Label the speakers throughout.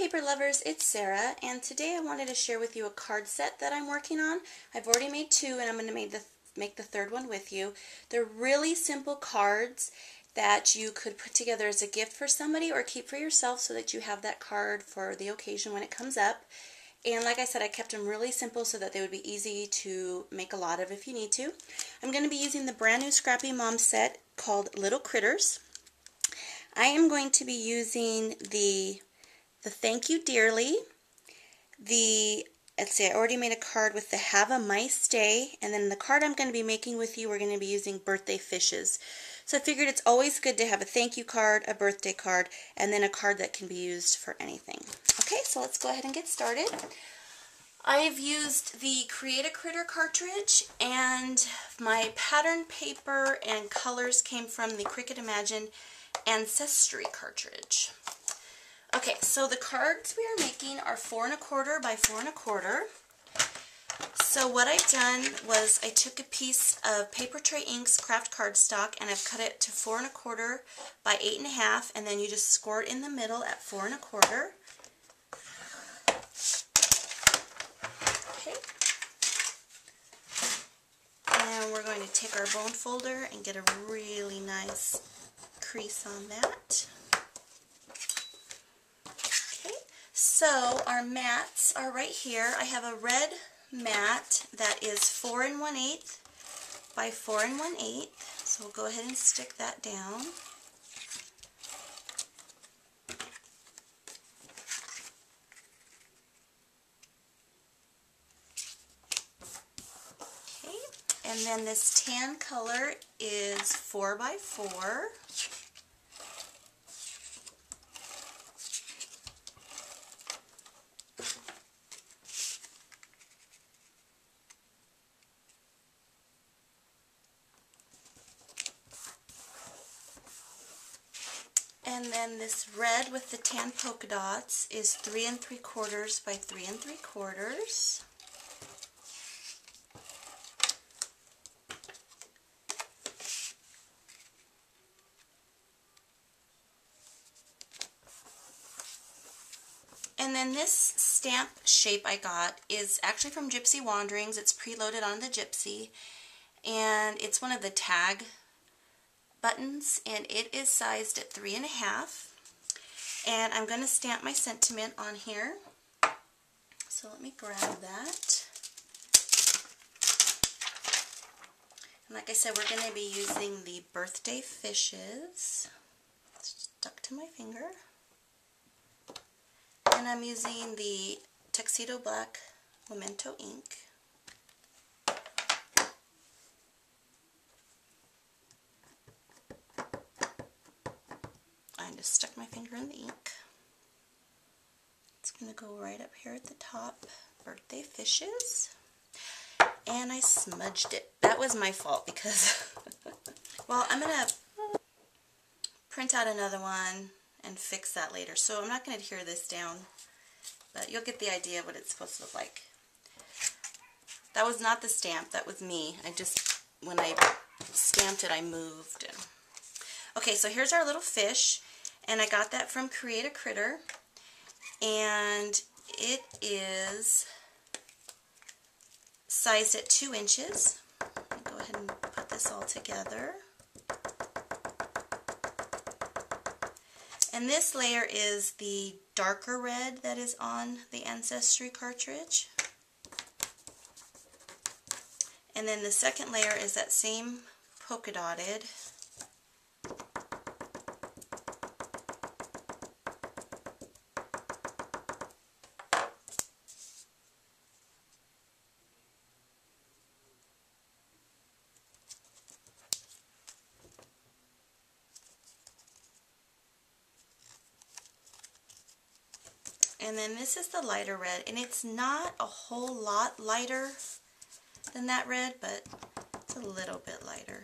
Speaker 1: paper lovers, it's Sarah, and today I wanted to share with you a card set that I'm working on. I've already made two, and I'm going to make the third one with you. They're really simple cards that you could put together as a gift for somebody or keep for yourself so that you have that card for the occasion when it comes up. And like I said, I kept them really simple so that they would be easy to make a lot of if you need to. I'm going to be using the brand new Scrappy Mom set called Little Critters. I am going to be using the Thank You Dearly, let's see, I already made a card with the Have a Mice Day, and then the card I'm going to be making with you, we're going to be using birthday fishes. So I figured it's always good to have a thank you card, a birthday card, and then a card that can be used for anything. Okay, so let's go ahead and get started. I've used the Create a Critter cartridge, and my pattern paper and colors came from the Cricut Imagine Ancestry cartridge. Okay, so the cards we are making are 4 1/4 by 4 1/4. So what I've done was I took a piece of Paper Tray Inks craft cardstock and I've cut it to 4 1/4 by 8 1/2, and then you just score it in the middle at 4 1/4. Okay. And we're going to take our bone folder and get a really nice crease on that. So our mats are right here. I have a red mat that is 4 1/8 by 4 1/8. So we'll go ahead and stick that down. Okay, and then this tan color is 4 by 4. And then this red with the tan polka dots is 3 3/4 by 3 3/4. And then this stamp shape I got is actually from Gypsy Wanderings. It's preloaded on the Gypsy, and it's one of the tag buttons, and it is sized at 3 1/2. And I'm going to stamp my sentiment on here. So let me grab that. And like I said, we're going to be using the birthday fishes. It's stuck to my finger. And I'm using the Tuxedo Black Memento ink. I just stuck my finger in the ink. It's going to go right up here at the top. Birthday fishes. And I smudged it. That was my fault because, well, I'm going to print out another one and fix that later. So I'm not going to adhere this down, but you'll get the idea of what it's supposed to look like. That was not the stamp. That was me. When I stamped it, I moved. Okay, so here's our little fish. And I got that from Create a Critter, and it is sized at 2 inches. Let me go ahead and put this all together. And this layer is the darker red that is on the Ancestry cartridge. And then the second layer is that same polka dotted. And then this is the lighter red, and it's not a whole lot lighter than that red, but it's a little bit lighter.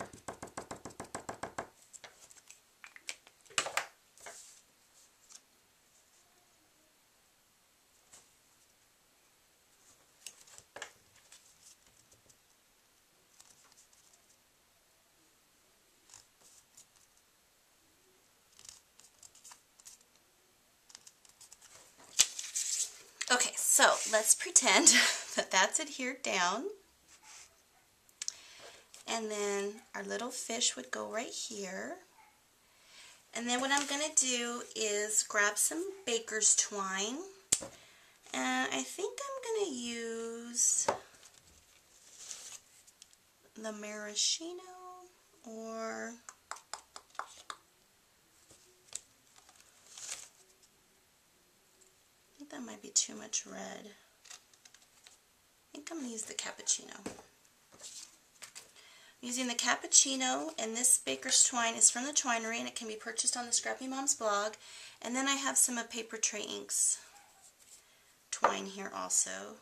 Speaker 1: So let's pretend that that's adhered down. And then our little fish would go right here. And then what I'm going to do is grab some baker's twine. And I think I'm going to use the maraschino, or I think that might be too much red. I think I'm going to use the cappuccino. I'm using the cappuccino, and this baker's twine is from the Twinery, and it can be purchased on the Scrappy Moms blog. And then I have some of Paper Tray Inks twine here also.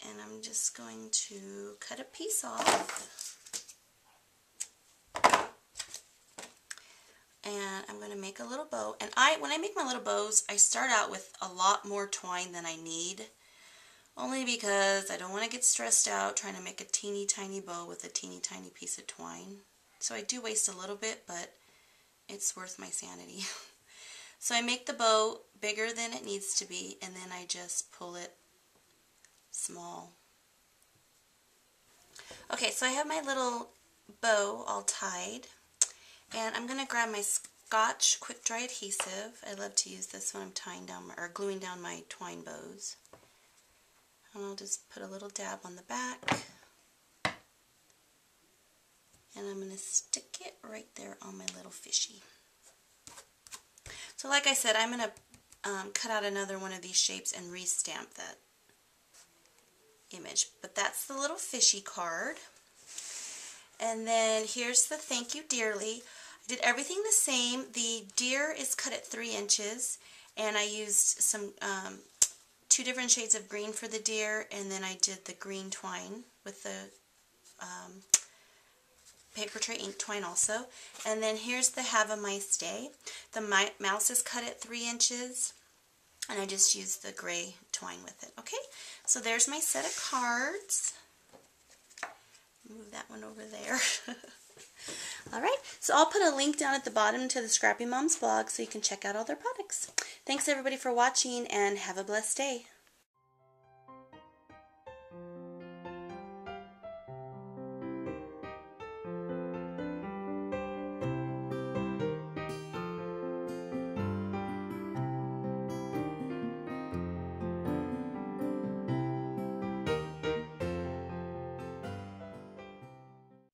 Speaker 1: And I'm just going to cut a piece off. And I'm going to make a little bow. And when I make my little bows, I start out with a lot more twine than I need. Only because I don't want to get stressed out trying to make a teeny tiny bow with a teeny tiny piece of twine. So I do waste a little bit, but it's worth my sanity. So I make the bow bigger than it needs to be, and then I just pull it small. Okay, so I have my little bow all tied, and I'm going to grab my Scotch Quick Dry Adhesive. I love to use this when I'm tying down or gluing down my twine bows. And I'll just put a little dab on the back, and I'm going to stick it right there on my little fishy. So like I said, I'm going to cut out another one of these shapes and re-stamp that image. But that's the little fishy card. And then here's the thank you dearly. I did everything the same. The deer is cut at 3 inches, and I used some 2 different shades of green for the deer, and then I did the green twine with the Paper Tray Ink twine also. And then here's the Have a Mice Day. The mouse is cut at 3 inches, and I just used the gray twine with it. Okay, so there's my set of cards. Move that one over there. Alright, so I'll put a link down at the bottom to the Scrappy Moms blog so you can check out all their products. Thanks everybody for watching, and have a blessed day.